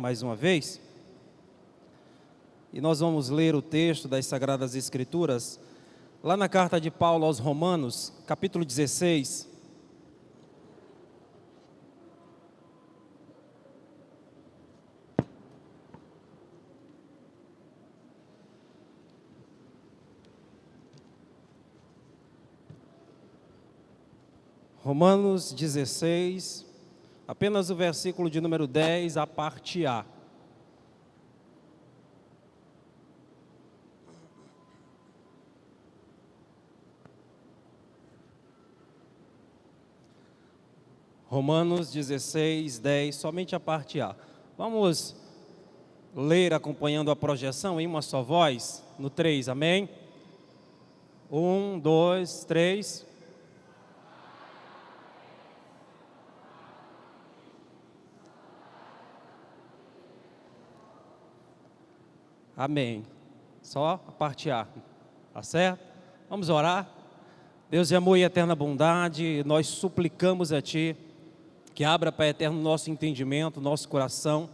mais uma vez. E nós vamos ler o texto das Sagradas Escrituras, lá na carta de Paulo aos Romanos, capítulo 16. Romanos 16, apenas o versículo de número 10, a parte A. Romanos 16, 10, somente a parte A. Vamos ler acompanhando a projeção em uma só voz, no 3, amém? 1, 2, 3. Amém. Só a parte A, tá certo? Vamos orar. Deus de amor e eterna bondade, nós suplicamos a Ti que abra, Pai eterno, nosso entendimento, nosso coração,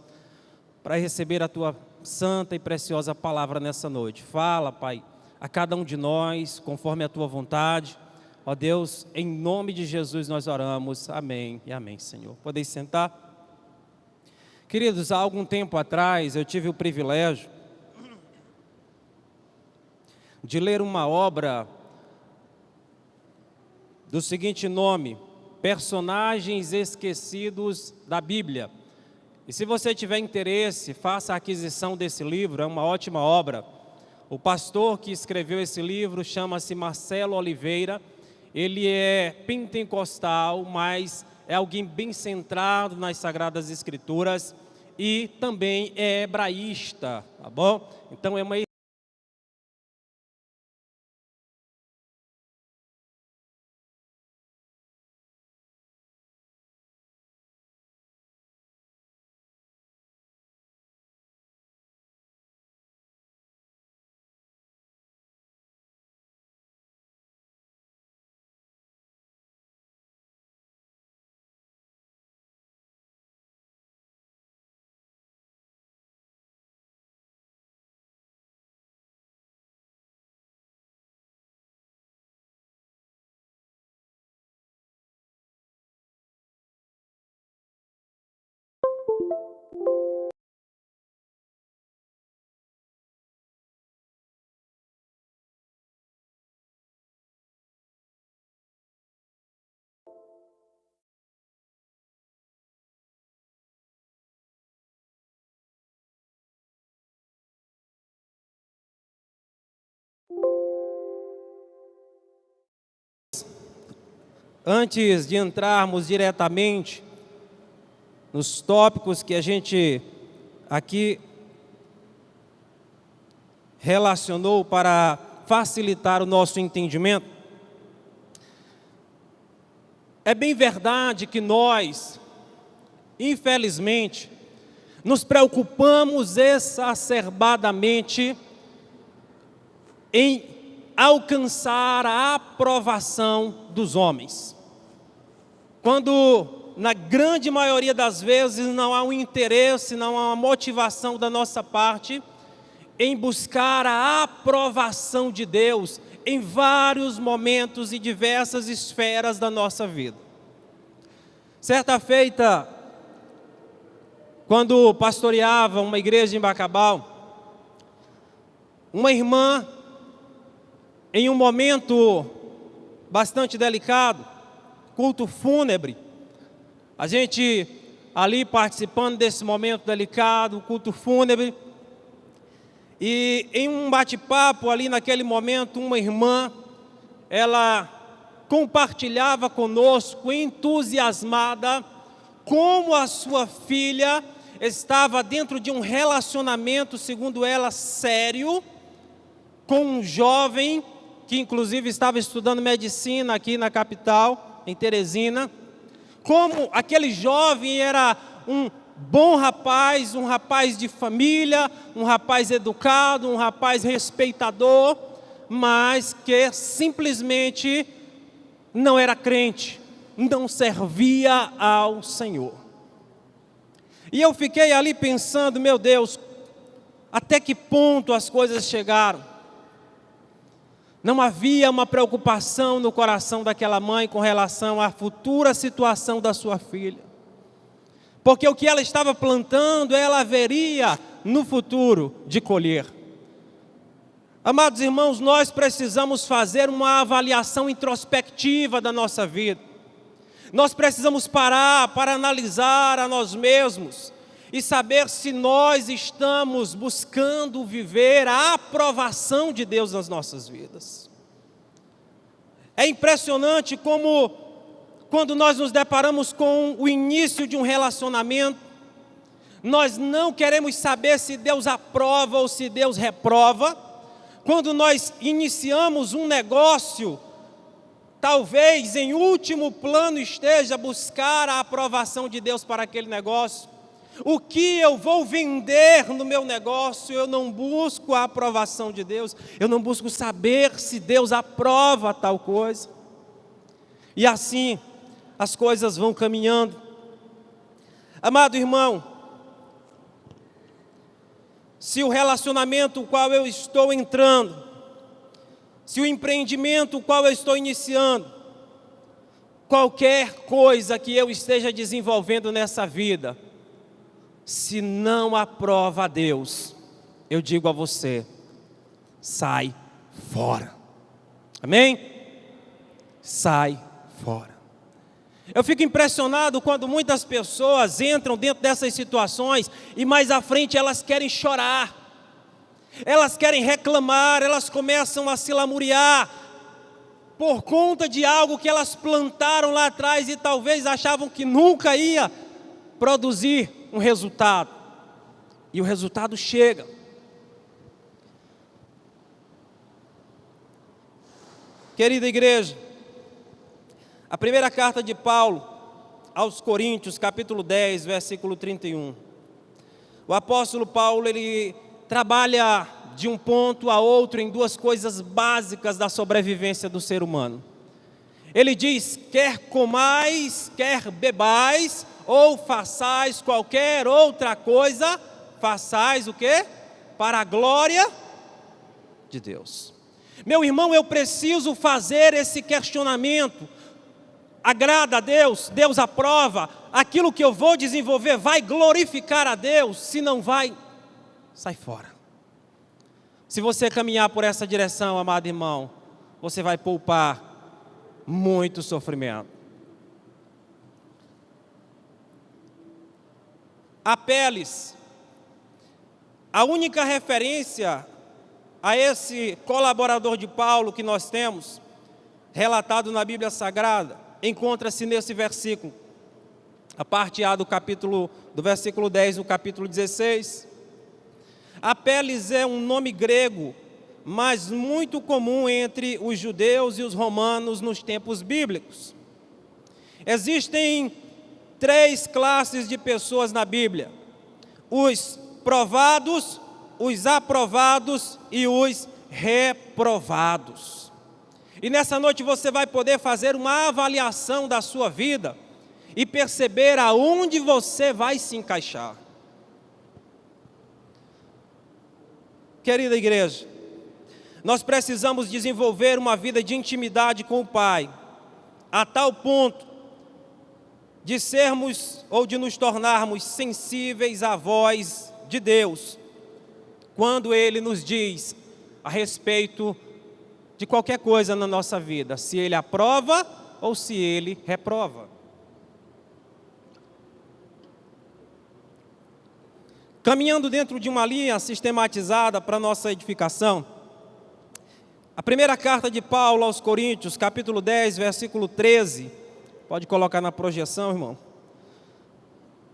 para receber a Tua santa e preciosa palavra nessa noite. Fala, Pai, a cada um de nós, conforme a Tua vontade. Ó Deus, em nome de Jesus nós oramos. Amém e amém, Senhor. Podeis sentar? Queridos, há algum tempo atrás eu tive o privilégio de ler uma obra do seguinte nome: Personagens Esquecidos da Bíblia. E se você tiver interesse, faça a aquisição desse livro, é uma ótima obra. O pastor que escreveu esse livro chama-se Marcelo Oliveira. Ele é pentecostal, mas é alguém bem centrado nas Sagradas Escrituras e também é hebraísta, tá bom? Então é uma Antes de entrarmos diretamente nos tópicos que a gente aqui relacionou para facilitar o nosso entendimento, é bem verdade que nós, infelizmente, nos preocupamos exacerbadamente em alcançar a aprovação dos homens, quando na grande maioria das vezes não há um interesse, não há uma motivação da nossa parte em buscar a aprovação de Deus em vários momentos e diversas esferas da nossa vida. Certa feita, quando pastoreava uma igreja em Bacabal, uma irmã, em um momento bastante delicado, culto fúnebre, a gente ali participando desse momento delicado, culto fúnebre, e em um bate-papo ali naquele momento, uma irmã, ela compartilhava conosco, entusiasmada, como a sua filha estava dentro de um relacionamento, segundo ela, sério, com um jovem que inclusive estava estudando medicina aqui na capital, em Teresina, como aquele jovem era um bom rapaz, um rapaz de família, um rapaz educado, um rapaz respeitador, mas que simplesmente não era crente, não servia ao Senhor. E eu fiquei ali pensando, meu Deus, até que ponto as coisas chegaram? Não havia uma preocupação no coração daquela mãe com relação à futura situação da sua filha. Porque o que ela estava plantando, ela haveria no futuro de colher. Amados irmãos, nós precisamos fazer uma avaliação introspectiva da nossa vida. Nós precisamos parar para analisar a nós mesmos e saber se nós estamos buscando viver a aprovação de Deus nas nossas vidas. É impressionante como, quando nós nos deparamos com o início de um relacionamento, nós não queremos saber se Deus aprova ou se Deus reprova. Quando nós iniciamos um negócio, talvez em último plano esteja buscar a aprovação de Deus para aquele negócio. O que eu vou vender no meu negócio, eu não busco a aprovação de Deus, eu não busco saber se Deus aprova tal coisa. E assim as coisas vão caminhando. Amado irmão, se o relacionamento o qual eu estou entrando, se o empreendimento o qual eu estou iniciando, qualquer coisa que eu esteja desenvolvendo nessa vida, se não aprova a Deus, eu digo a você, sai fora. Amém? Sai fora. Eu fico impressionado quando muitas pessoas entram dentro dessas situações e mais à frente elas querem chorar, elas querem reclamar, elas começam a se lamuriar por conta de algo que elas plantaram lá atrás e talvez achavam que nunca ia produzir um resultado. E o resultado chega. Querida igreja, a primeira carta de Paulo aos Coríntios, capítulo 10, versículo 31. O apóstolo Paulo, ele trabalha de um ponto a outro em duas coisas básicas da sobrevivência do ser humano. Ele diz, quer comais, quer bebais, ou façais qualquer outra coisa, façais o quê? Para a glória de Deus. Meu irmão, eu preciso fazer esse questionamento. Agrada a Deus? Deus aprova? Aquilo que eu vou desenvolver vai glorificar a Deus? Se não vai, sai fora. Se você caminhar por essa direção, amado irmão, você vai poupar muito sofrimento. Apeles, a única referência a esse colaborador de Paulo que nós temos, relatado na Bíblia Sagrada, encontra-se nesse versículo, a parte A do versículo 10, no capítulo 16. Apeles é um nome grego, mas muito comum entre os judeus e os romanos nos tempos bíblicos. Existem três classes de pessoas na Bíblia: os provados, os aprovados e os reprovados. E nessa noite você vai poder fazer uma avaliação da sua vida e perceber aonde você vai se encaixar. Querida igreja, nós precisamos desenvolver uma vida de intimidade com o Pai, a tal ponto de sermos ou de nos tornarmos sensíveis à voz de Deus, quando Ele nos diz a respeito de qualquer coisa na nossa vida, se Ele aprova ou se Ele reprova. Caminhando dentro de uma linha sistematizada para a nossa edificação, a primeira carta de Paulo aos Coríntios, capítulo 10, versículo 13, pode colocar na projeção, irmão,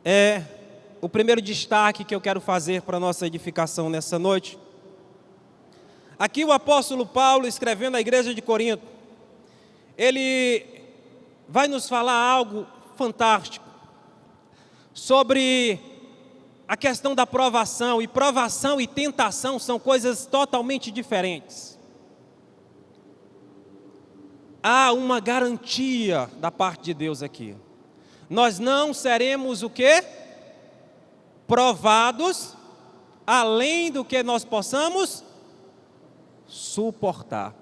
é o primeiro destaque que eu quero fazer para a nossa edificação nessa noite. Aqui o apóstolo Paulo, escrevendo à igreja de Corinto, ele vai nos falar algo fantástico sobre a questão da provação, e provação e tentação são coisas totalmente diferentes. Há uma garantia da parte de Deus aqui. Nós não seremos o quê? provados além do que nós possamos suportar.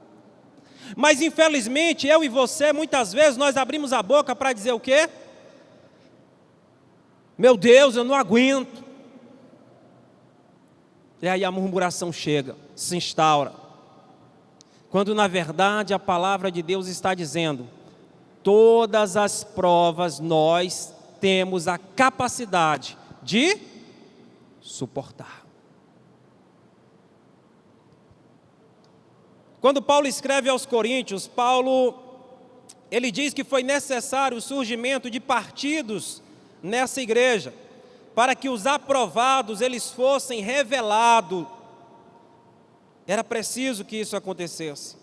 Mas infelizmente, eu e você, muitas vezes nós abrimos a boca para dizer o quê? Meu Deus, eu não aguento. E aí a murmuração chega, se instaura. Quando na verdade a palavra de Deus está dizendo: todas as provas nós temos a capacidade de suportar. Quando Paulo escreve aos Coríntios, ele diz que foi necessário o surgimento de partidos nessa igreja, para que os aprovados eles fossem revelados. Era preciso que isso acontecesse,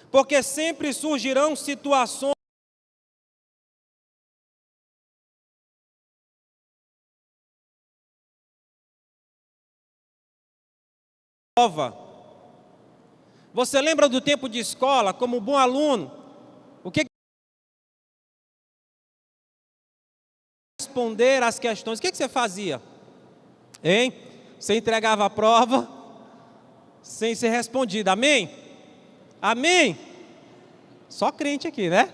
porque sempre surgirão situações prova. Você lembra do tempo de escola, como bom aluno, o que responder às questões, o que você fazia? Hein? Você entregava a prova sem ser respondida, amém? Amém? Só crente aqui, né?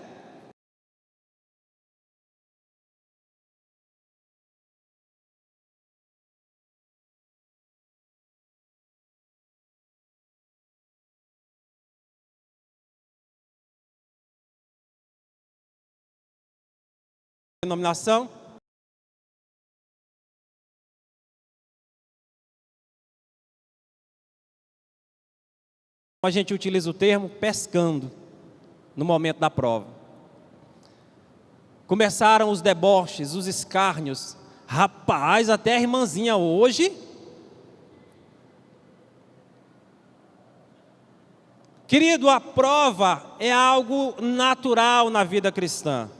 Denominação. A gente utiliza o termo pescando no momento da prova. Começaram os deboches, os escárnios. Rapaz, até a irmãzinha hoje. Querido, a prova é algo natural na vida cristã.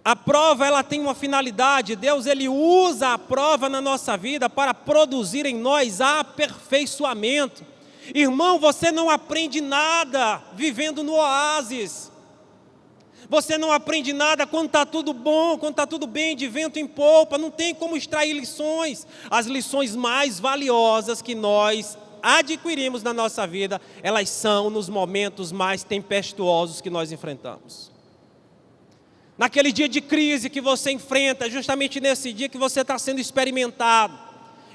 A prova, ela tem uma finalidade. Deus, ele usa a prova na nossa vida para produzir em nós aperfeiçoamento. Irmão, você não aprende nada vivendo no oásis. Você não aprende nada quando está tudo bom, quando está tudo bem, de vento em polpa. Não tem como extrair lições. As lições mais valiosas que nós adquirimos na nossa vida, elas são nos momentos mais tempestuosos que nós enfrentamos. Naquele dia de crise que você enfrenta, justamente nesse dia que você está sendo experimentado.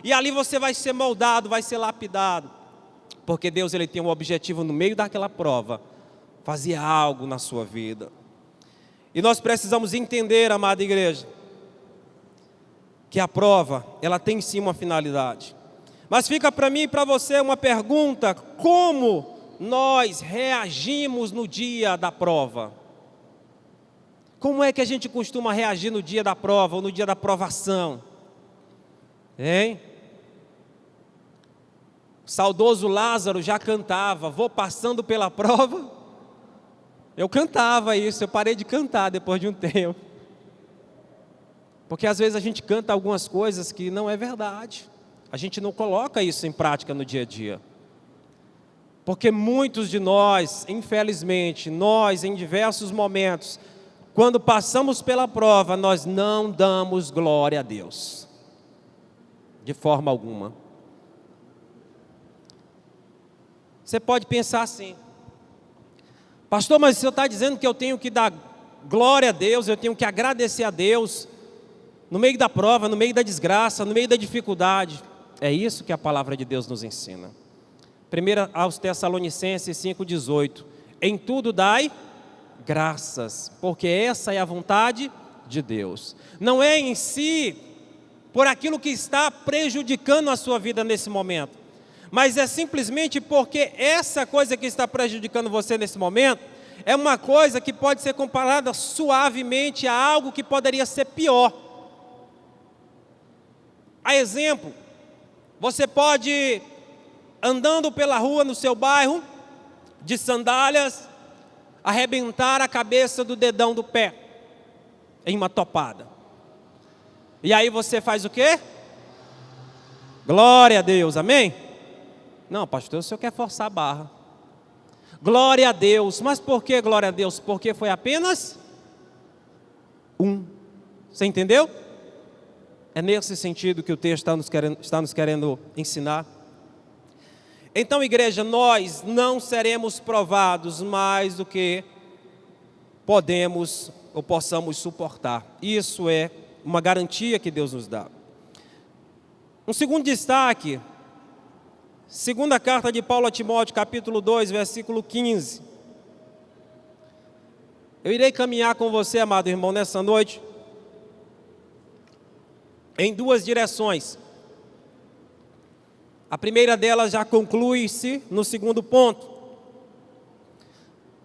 E ali você vai ser moldado, vai ser lapidado. Porque Deus, ele tem um objetivo no meio daquela prova, fazer algo na sua vida. E nós precisamos entender, amada igreja, que a prova, ela tem sim uma finalidade. Mas fica para mim e para você uma pergunta: como nós reagimos no dia da prova? Como é que a gente costuma reagir no dia da prova ou no dia da provação? Hein? O saudoso Lázaro já cantava: vou passando pela prova. Eu cantava isso, eu parei de cantar depois de um tempo. Porque às vezes a gente canta algumas coisas que não é verdade. A gente não coloca isso em prática no dia a dia. Porque muitos de nós, infelizmente, nós em diversos momentos, quando passamos pela prova, nós não damos glória a Deus. De forma alguma. Você pode pensar assim: pastor, mas o senhor está dizendo que eu tenho que dar glória a Deus, eu tenho que agradecer a Deus, no meio da prova, no meio da desgraça, no meio da dificuldade. É isso que a palavra de Deus nos ensina. 1 aos Tessalonicenses 5,18. Em tudo dai graças, porque essa é a vontade de Deus. Não é em si por aquilo que está prejudicando a sua vida nesse momento, mas é simplesmente porque essa coisa que está prejudicando você nesse momento é uma coisa que pode ser comparada suavemente a algo que poderia ser pior. A exemplo, você pode, andando pela rua no seu bairro, de sandálias, arrebentar a cabeça do dedão do pé em uma topada. E aí você faz o quê? Glória a Deus, amém? Não, pastor, o senhor quer forçar a barra. Glória a Deus. Mas por que glória a Deus? Porque foi apenas um. Você entendeu? É nesse sentido que o texto está nos querendo ensinar. Então, igreja, nós não seremos provados mais do que podemos ou possamos suportar. Isso é uma garantia que Deus nos dá. Um segundo destaque, segunda carta de Paulo a Timóteo, capítulo 2, versículo 15. Eu irei caminhar com você, amado irmão, nessa noite, em duas direções. A primeira delas já conclui-se no segundo ponto,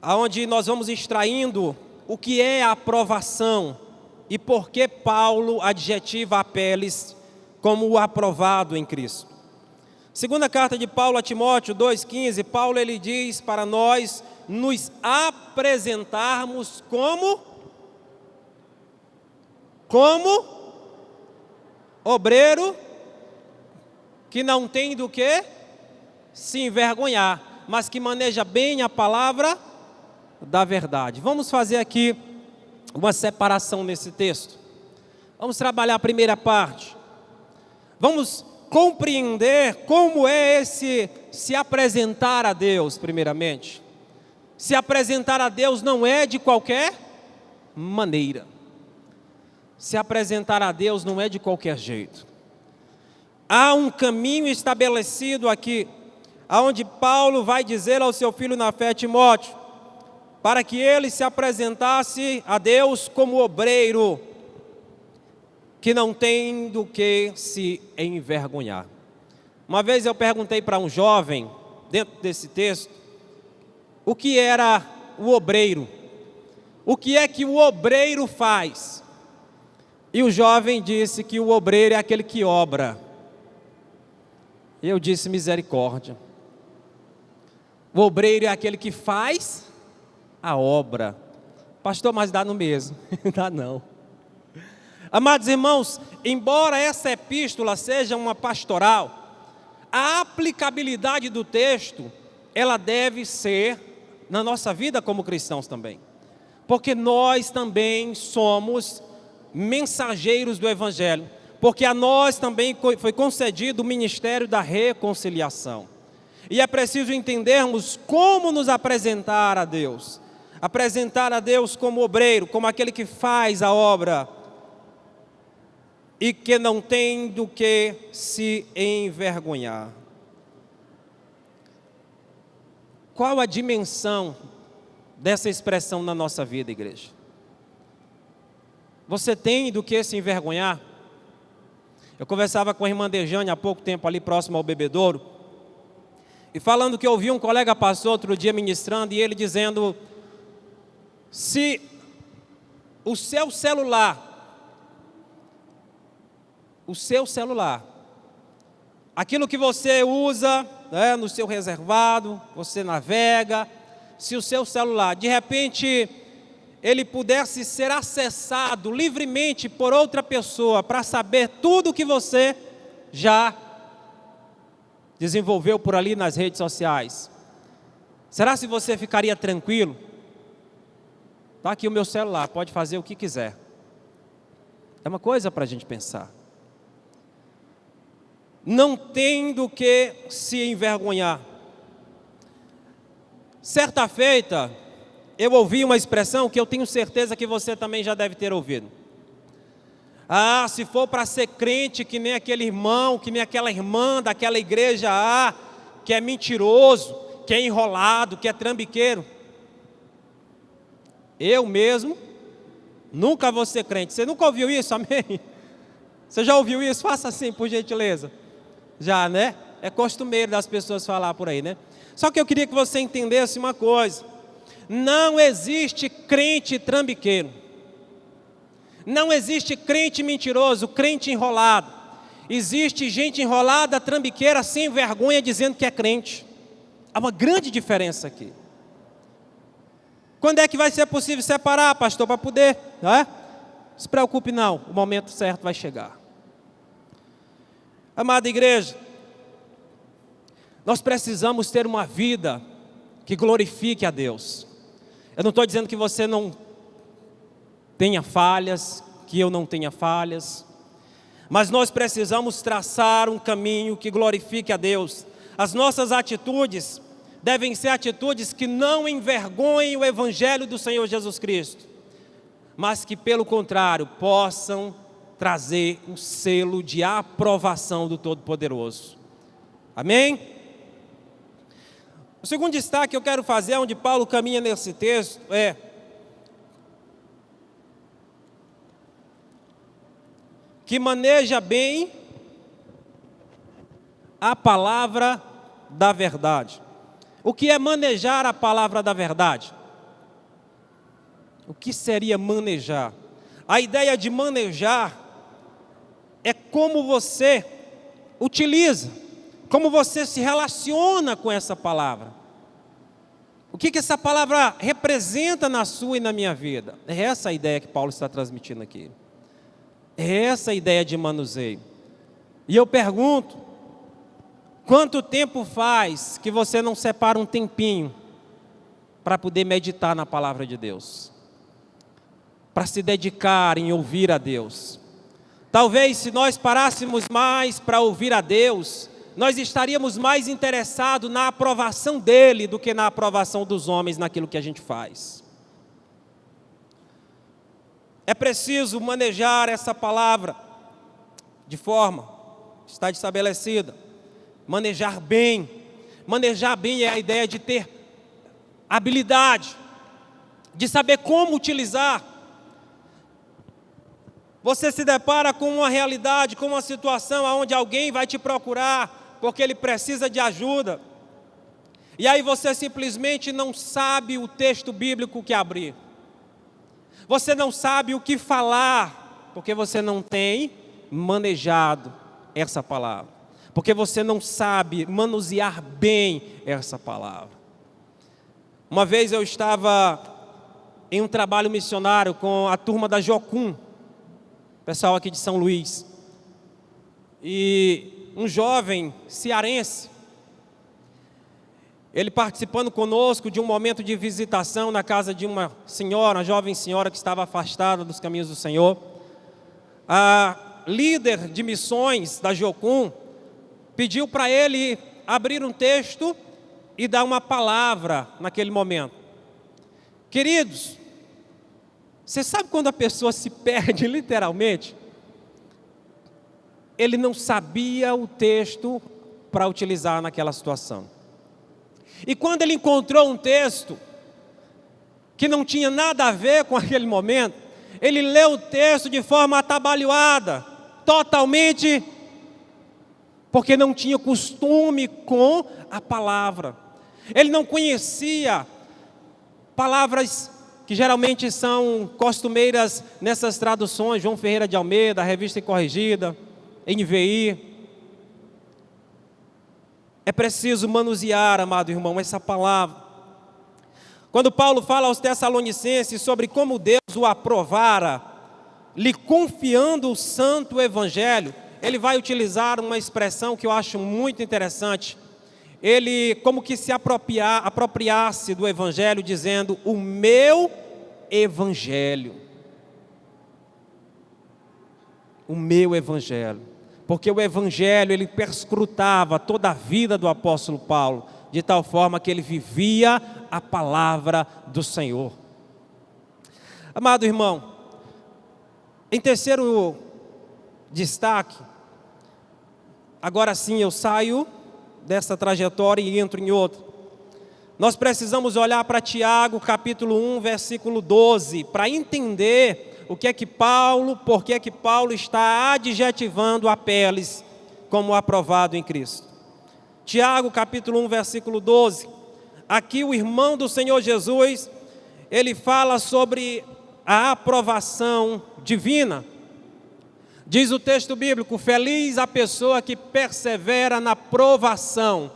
aonde nós vamos extraindo o que é a aprovação e por que Paulo adjetiva Apeles como o aprovado em Cristo. Segunda carta de Paulo a Timóteo 2,15, Paulo ele diz para nós nos apresentarmos como obreiro que não tem do que se envergonhar, mas que maneja bem a palavra da verdade. Vamos fazer aqui uma separação nesse texto. Vamos trabalhar a primeira parte. Vamos compreender como é esse se apresentar a Deus, primeiramente. Se apresentar a Deus não é de qualquer maneira. Se apresentar a Deus não é de qualquer jeito. Há um caminho estabelecido aqui, aonde Paulo vai dizer ao seu filho na fé, Timóteo, para que ele se apresentasse a Deus como obreiro, que não tem do que se envergonhar. Uma vez eu perguntei para um jovem, dentro desse texto, o que era o obreiro? O que é que o obreiro faz? E o jovem disse que o obreiro é aquele que obra. E eu disse, misericórdia. O obreiro é aquele que faz a obra. Pastor, mas dá no mesmo. Dá não. Amados irmãos, embora essa epístola seja uma pastoral, a aplicabilidade do texto, ela deve ser na nossa vida como cristãos também. Porque nós também somos mensageiros do Evangelho. Porque a nós também foi concedido o ministério da reconciliação. E é preciso entendermos como nos apresentar a Deus. Apresentar a Deus como obreiro, como aquele que faz a obra e que não tem do que se envergonhar. Qual a dimensão dessa expressão na nossa vida, igreja? Você tem do que se envergonhar? Eu conversava com a irmã Dejane há pouco tempo ali próximo ao bebedouro, e falando que eu ouvi um colega pastor outro dia ministrando, e ele dizendo, se o seu celular, aquilo que você usa, né, no seu reservado, você navega, se o seu celular, de repente, ele pudesse ser acessado livremente por outra pessoa para saber tudo que você já desenvolveu por ali nas redes sociais, será se você ficaria tranquilo? Está aqui o meu celular, pode fazer o que quiser. É uma coisa para a gente pensar. Não tem do que se envergonhar. Certa feita, eu ouvi uma expressão que eu tenho certeza que você também já deve ter ouvido. Ah, se for para ser crente que nem aquele irmão, que nem aquela irmã daquela igreja, que é mentiroso, que é enrolado, que é trambiqueiro. Eu mesmo nunca vou ser crente. Você nunca ouviu isso, amém? Você já ouviu isso? Faça assim, por gentileza. Já, né? É costumeiro das pessoas falar por aí, né? Só que eu queria que você entendesse uma coisa. Não existe crente trambiqueiro. Não existe crente mentiroso, crente enrolado. Existe gente enrolada, trambiqueira, sem vergonha, dizendo que é crente. Há uma grande diferença aqui. Quando é que vai ser possível separar, pastor, para poder? Não se preocupe não, o momento certo vai chegar. Amada igreja, nós precisamos ter uma vida que glorifique a Deus. Eu não estou dizendo que você não tenha falhas, que eu não tenha falhas, Mas nós precisamos traçar um caminho que glorifique a Deus. As nossas atitudes devem ser atitudes que não envergonhem o Evangelho do Senhor Jesus Cristo, mas que, pelo contrário, possam trazer um selo de aprovação do Todo-Poderoso. Amém? O segundo destaque que eu quero fazer, onde Paulo caminha nesse texto, é que maneja bem a palavra da verdade. O que é manejar a palavra da verdade? O que seria manejar? A ideia de manejar é como você utiliza, como você se relaciona com essa palavra. O que essa palavra representa na sua e na minha vida? É essa a ideia que Paulo está transmitindo aqui. É essa a ideia de manuseio. E eu pergunto, quanto tempo faz que você não separa um tempinho para poder meditar na palavra de Deus? Para se dedicar em ouvir a Deus? Talvez se nós parássemos mais para ouvir a Deus, nós estaríamos mais interessados na aprovação dEle do que na aprovação dos homens naquilo que a gente faz. É preciso manejar essa palavra de forma que está estabelecida. Manejar bem. Manejar bem é a ideia de ter habilidade, de saber como utilizar. Você se depara com uma realidade, com uma situação onde alguém vai te procurar porque ele precisa de ajuda. E aí você simplesmente não sabe o texto bíblico que abrir. Você não sabe o que falar, porque você não tem manejado essa palavra. Porque você não sabe manusear bem essa palavra. Uma vez eu estava em um trabalho missionário com a turma da Jocum, pessoal aqui de São Luís. E um jovem cearense, ele participando conosco de um momento de visitação na casa de uma senhora, uma jovem senhora que estava afastada dos caminhos do Senhor. A líder de missões da Jocum pediu para ele abrir um texto e dar uma palavra naquele momento. Queridos, você sabe quando a pessoa se perde literalmente? Ele não sabia o texto para utilizar naquela situação. E quando ele encontrou um texto que não tinha nada a ver com aquele momento, ele leu o texto de forma atabalhoada, totalmente, porque não tinha costume com a palavra. Ele não conhecia palavras que geralmente são costumeiras nessas traduções, João Ferreira de Almeida, Revista e Corrigida, NVI. É preciso manusear, amado irmão, essa palavra. Quando Paulo fala aos Tessalonicenses sobre como Deus o aprovara, lhe confiando o santo evangelho, ele vai utilizar uma expressão que eu acho muito interessante. Ele como que se apropriasse do evangelho, dizendo: o meu evangelho. O meu evangelho. Porque o evangelho, ele perscrutava toda a vida do apóstolo Paulo, de tal forma que ele vivia a palavra do Senhor. Amado irmão, em terceiro destaque, agora sim eu saio dessa trajetória e entro em outra. Nós precisamos olhar para Tiago, capítulo 1, versículo 12, para entender o que é que Paulo, por que é que Paulo está adjetivando Apeles como aprovado em Cristo. Tiago, capítulo 1, versículo 12. Aqui o irmão do Senhor Jesus, ele fala sobre a aprovação divina. Diz o texto bíblico: feliz a pessoa que persevera na provação,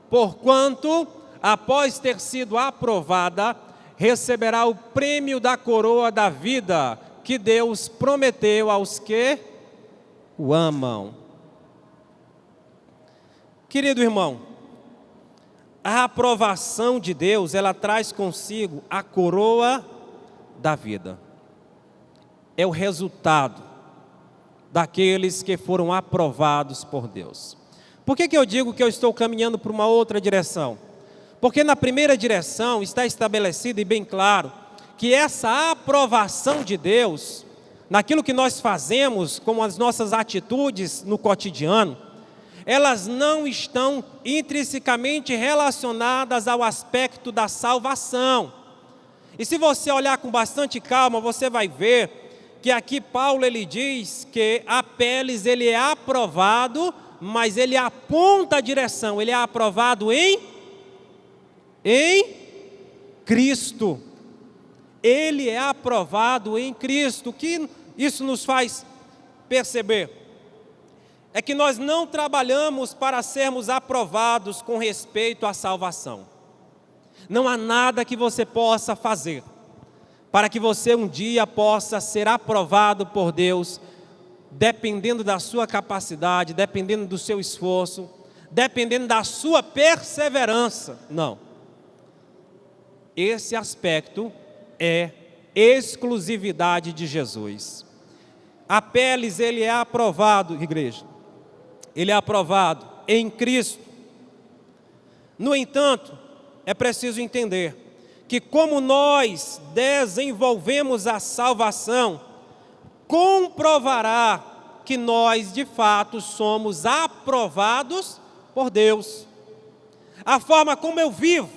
porquanto, após ter sido aprovada, receberá o prêmio da coroa da vida que Deus prometeu aos que o amam. Querido irmão, a aprovação de Deus, ela traz consigo a coroa da vida. É o resultado daqueles que foram aprovados por Deus. Por que eu digo que eu estou caminhando para uma outra direção? Porque na primeira direção está estabelecido e bem claro que essa aprovação de Deus, naquilo que nós fazemos, como as nossas atitudes no cotidiano, elas não estão intrinsecamente relacionadas ao aspecto da salvação. E se você olhar com bastante calma, você vai ver que aqui Paulo ele diz que Apeles ele é aprovado, mas ele aponta a direção, ele é aprovado em Cristo. Ele é aprovado em Cristo. O que isso nos faz perceber? É que nós não trabalhamos para sermos aprovados com respeito à salvação. Não há nada que você possa fazer para que você um dia possa ser aprovado por Deus, dependendo da sua capacidade, dependendo do seu esforço, dependendo da sua perseverança. Não. Esse aspecto é exclusividade de Jesus. Apeles, ele é aprovado, igreja. Ele é aprovado em Cristo. No entanto, é preciso entender que como nós desenvolvemos a salvação, comprovará que nós de fato somos aprovados por Deus. A forma como eu vivo,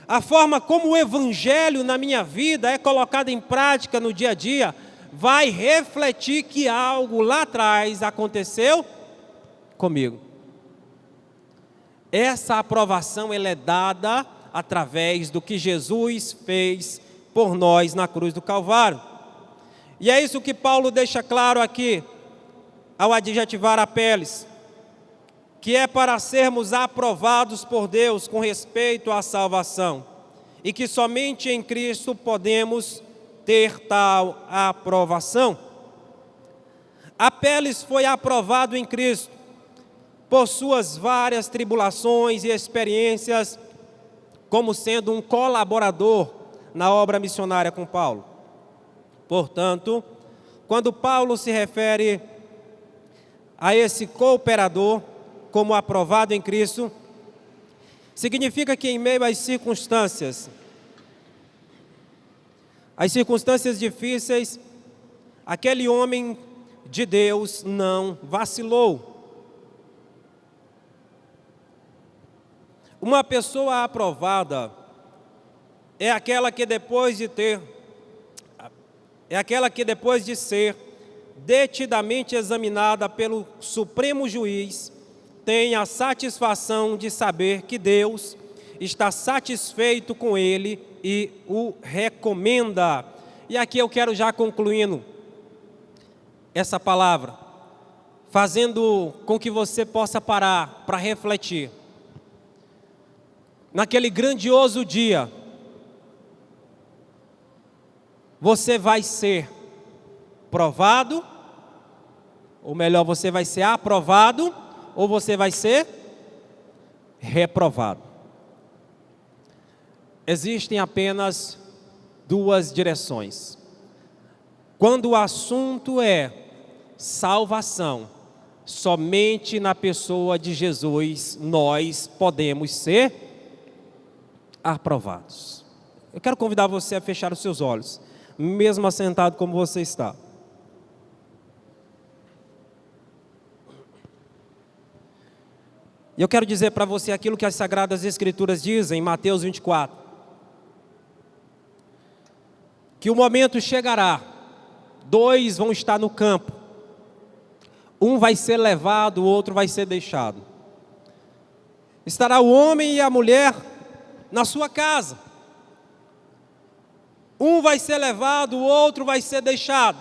a forma como o evangelho na minha vida é colocado em prática no dia a dia, vai refletir que algo lá atrás aconteceu comigo. Essa aprovação ela é dada através do que Jesus fez por nós na cruz do Calvário. E é isso que Paulo deixa claro aqui, ao adjetivar Apeles, que é para sermos aprovados por Deus com respeito à salvação, e que somente em Cristo podemos ter tal aprovação. Apeles foi aprovado em Cristo por suas várias tribulações e experiências, como sendo um colaborador na obra missionária com Paulo. Portanto, quando Paulo se refere a esse cooperador como aprovado em Cristo, significa que em meio às circunstâncias difíceis, aquele homem de Deus não vacilou. Uma pessoa aprovada é aquela que depois de ser detidamente examinada pelo Supremo Juiz, tem a satisfação de saber que Deus está satisfeito com ele e o recomenda. E aqui eu quero já concluindo essa palavra, fazendo com que você possa parar para refletir. Naquele grandioso dia, você vai ser provado, ou melhor, você vai ser aprovado, ou você vai ser reprovado. Existem apenas duas direções. Quando o assunto é salvação, somente na pessoa de Jesus nós podemos ser aprovados. Eu quero convidar você a fechar os seus olhos, mesmo assentado como você está. E eu quero dizer para você aquilo que as Sagradas Escrituras dizem em Mateus 24. Que o momento chegará, dois vão estar no campo. Um vai ser levado, o outro vai ser deixado. Estará o homem e a mulher na sua casa. Um vai ser levado, o outro vai ser deixado.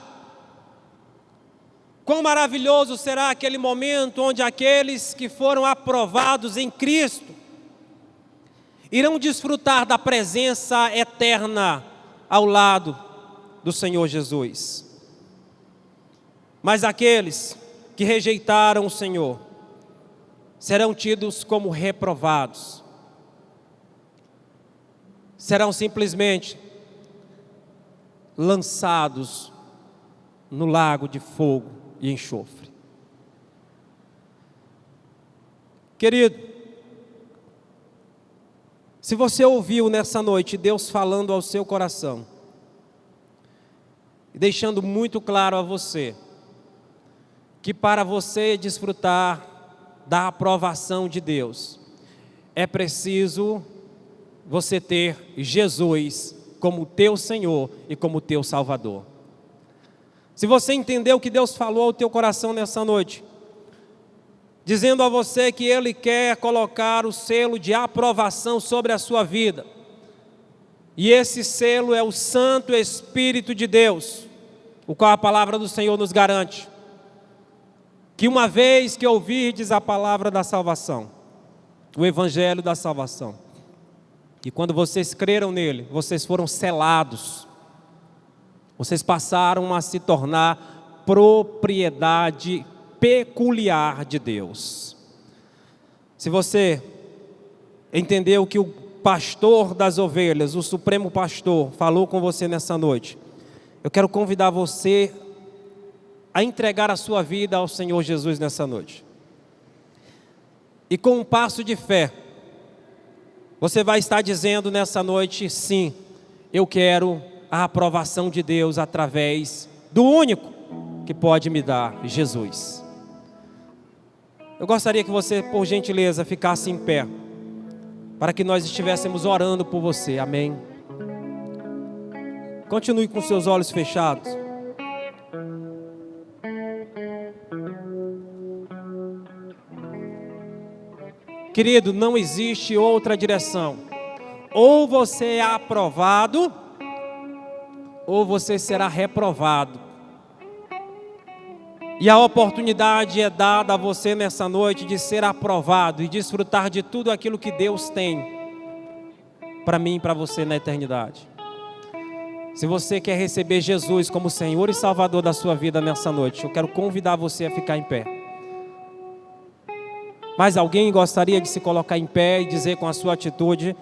Quão maravilhoso será aquele momento onde aqueles que foram aprovados em Cristo irão desfrutar da presença eterna ao lado do Senhor Jesus. Mas aqueles que rejeitaram o Senhor serão tidos como reprovados. Serão simplesmente lançados no lago de fogo e enxofre. Querido, se você ouviu nessa noite Deus falando ao seu coração, e deixando muito claro a você, que para você desfrutar da aprovação de Deus, é preciso você ter Jesus como teu Senhor e como teu Salvador. Se você entendeu que Deus falou ao teu coração nessa noite, dizendo a você que Ele quer colocar o selo de aprovação sobre a sua vida, e esse selo é o Santo Espírito de Deus, o qual a palavra do Senhor nos garante, que uma vez que ouvirdes a palavra da salvação, o Evangelho da salvação, e quando vocês creram nele, vocês foram selados, vocês passaram a se tornar propriedade peculiar de Deus. Se você entendeu que o pastor das ovelhas, o supremo pastor, falou com você nessa noite, eu quero convidar você a entregar a sua vida ao Senhor Jesus nessa noite. E com um passo de fé, você vai estar dizendo nessa noite, sim, eu quero a aprovação de Deus através do único que pode me dar, Jesus. Eu gostaria que você, por gentileza, ficasse em pé, para que nós estivéssemos orando por você, amém? Continue com seus olhos fechados. Querido, não existe outra direção. Ou você é aprovado, ou você será reprovado. E a oportunidade é dada a você nessa noite de ser aprovado e desfrutar de tudo aquilo que Deus tem para mim e para você na eternidade. Se você quer receber Jesus como Senhor e Salvador da sua vida nessa noite, eu quero convidar você a ficar em pé. Mas alguém gostaria de se colocar em pé e dizer com a sua atitude,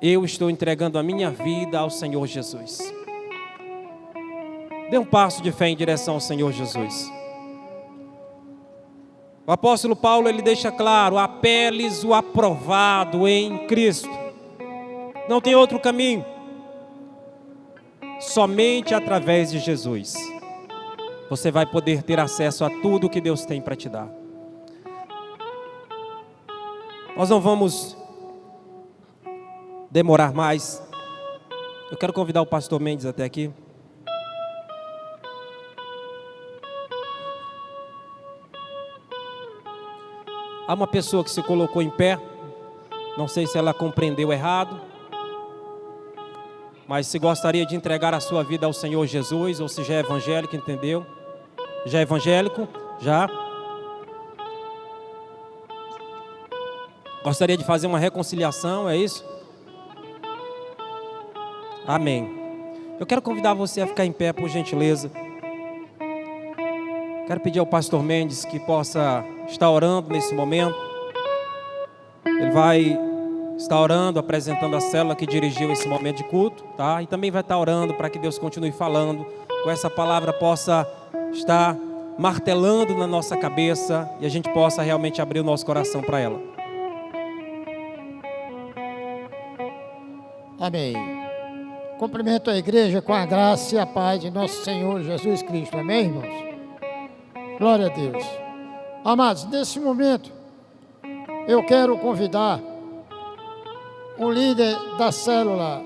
eu estou entregando a minha vida ao Senhor Jesus. Dê um passo de fé em direção ao Senhor Jesus. O apóstolo Paulo, ele deixa claro, apeles o aprovado em Cristo. Não tem outro caminho. Somente através de Jesus você vai poder ter acesso a tudo que Deus tem para te dar. Nós não vamos demorar mais. Eu quero convidar o pastor Mendes até aqui. Há uma pessoa que se colocou em pé. Não sei se ela compreendeu errado, mas se gostaria de entregar a sua vida ao Senhor Jesus, ou se já é evangélico, entendeu? Já é evangélico? Já? Gostaria de fazer uma reconciliação, é isso? Amém. Eu quero convidar você a ficar em pé, por gentileza. Quero pedir ao pastor Mendes que possa estar orando nesse momento. Ele vai estar orando, apresentando a célula que dirigiu esse momento de culto, tá? E também vai estar orando para que Deus continue falando, com essa palavra possa estar martelando na nossa cabeça e a gente possa realmente abrir o nosso coração para ela. Amém. Cumprimento a igreja com a graça e a paz de nosso Senhor Jesus Cristo. Amém, irmãos? Glória a Deus. Amados, nesse momento, eu quero convidar o líder da célula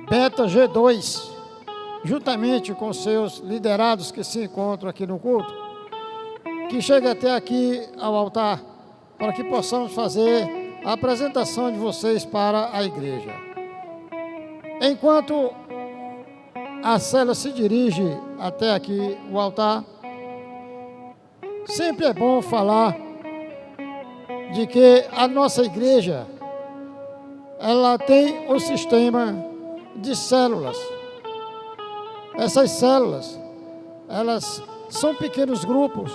Beta G2, juntamente com seus liderados que se encontram aqui no culto, que chegue até aqui ao altar, para que possamos fazer a apresentação de vocês para a igreja. Enquanto a célula se dirige até aqui o altar, sempre é bom falar de que a nossa igreja, ela tem um sistema de células. Essas células, elas são pequenos grupos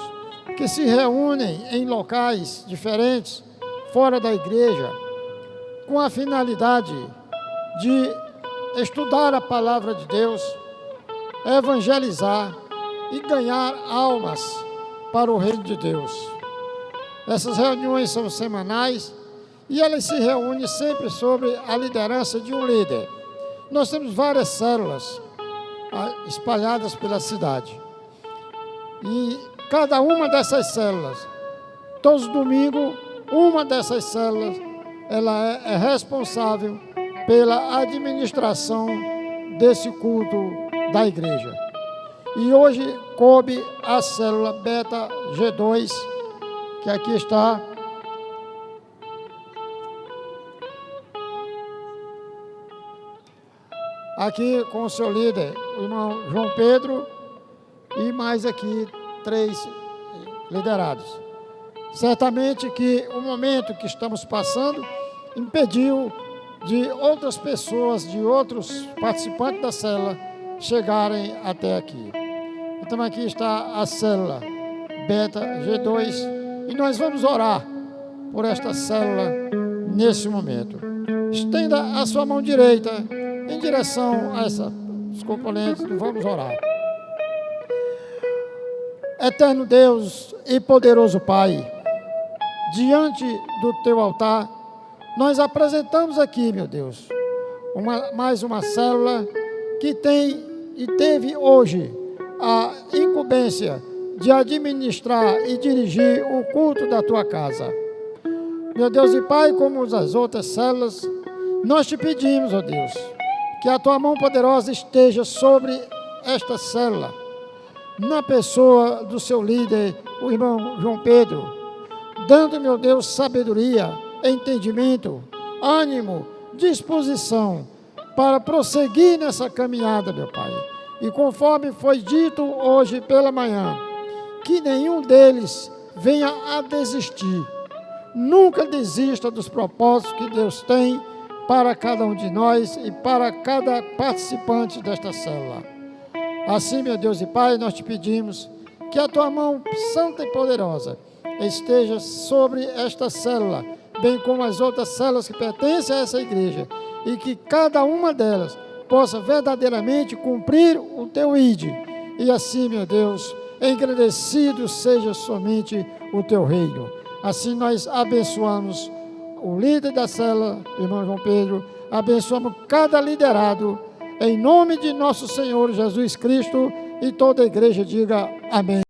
que se reúnem em locais diferentes, fora da igreja, com a finalidade de estudar a palavra de Deus, evangelizar, e ganhar almas para o reino de Deus. Essas reuniões são semanais e elas se reúnem sempre sob a liderança de um líder. Nós temos várias células espalhadas pela cidade. E cada uma dessas células, todos os domingos, uma dessas células, ela é responsável pela administração desse culto da igreja. E hoje coube a célula Beta G2, que aqui está. Aqui com o seu líder, o irmão João Pedro, e mais aqui 3 liderados. Certamente que o momento que estamos passando impediu de outras pessoas, de outros participantes da célula chegarem até aqui. Então aqui está a célula Beta G2 e nós vamos orar por esta célula nesse momento. Estenda a sua mão direita em direção a esses componentes e vamos orar. Eterno Deus e poderoso Pai, diante do teu altar, nós apresentamos aqui, meu Deus, mais uma célula que tem e teve hoje a incumbência de administrar e dirigir o culto da tua casa. Meu Deus e Pai, como as outras células, nós te pedimos, ó Deus, que a tua mão poderosa esteja sobre esta célula, na pessoa do seu líder, o irmão João Pedro, dando, meu Deus, sabedoria, entendimento, ânimo, disposição para prosseguir nessa caminhada, meu Pai. E conforme foi dito hoje pela manhã, que nenhum deles venha a desistir. Nunca desista dos propósitos que Deus tem para cada um de nós e para cada participante desta célula. Assim, meu Deus e Pai, nós te pedimos que a tua mão santa e poderosa esteja sobre esta célula, bem como as outras células que pertencem a essa igreja, e que cada uma delas possa verdadeiramente cumprir o teu ID. E assim, meu Deus, engrandecido seja somente o teu reino. Assim nós abençoamos o líder da célula, irmão João Pedro, abençoamos cada liderado, em nome de nosso Senhor Jesus Cristo, e toda a igreja diga amém.